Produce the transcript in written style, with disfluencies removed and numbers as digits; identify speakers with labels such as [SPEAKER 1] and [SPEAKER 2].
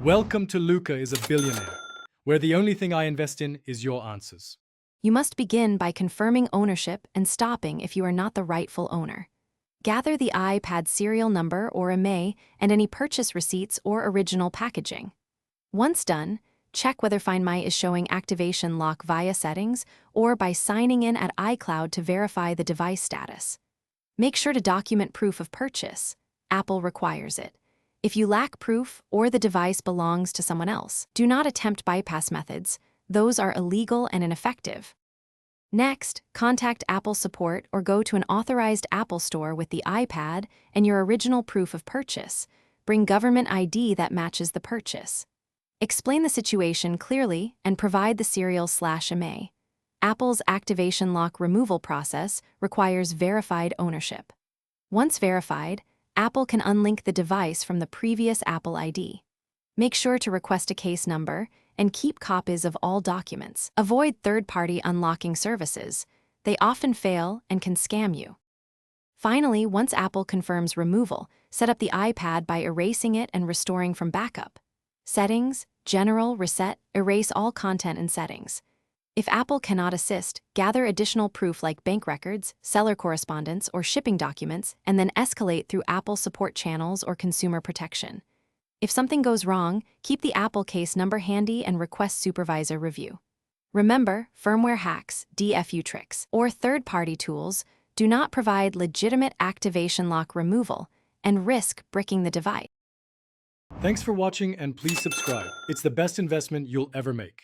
[SPEAKER 1] Welcome to Luca is a Billionaire, where the only thing I invest in is your answers.
[SPEAKER 2] You must begin by confirming ownership and stopping if you are not the rightful owner. Gather the iPad serial number or IMEI and any purchase receipts or original packaging. Once done, check whether Find My is showing activation lock via settings or by signing in at iCloud to verify the device status. Make sure to document proof of purchase. Apple requires it. If you lack proof or the device belongs to someone else, do not attempt bypass methods. Those are illegal and ineffective. Next, contact Apple support or go to an authorized Apple store with the iPad and your original proof of purchase. Bring government ID that matches the purchase. Explain the situation clearly and provide the serial/IMEI. Apple's activation lock removal process requires verified ownership. Once verified, Apple can unlink the device from the previous Apple ID. Make sure to request a case number and keep copies of all documents. Avoid third-party unlocking services. They often fail and can scam you. Finally, once Apple confirms removal, set up the iPad by erasing it and restoring from backup. Settings, General, Reset, erase all content and settings. If Apple cannot assist, gather additional proof like bank records, seller correspondence, or shipping documents, and then escalate through Apple support channels or consumer protection. If something goes wrong, keep the Apple case number handy and request supervisor review. Remember, firmware hacks, DFU tricks, or third-party tools do not provide legitimate activation lock removal and risk bricking the device.
[SPEAKER 1] Thanks for watching and please subscribe. It's the best investment you'll ever make.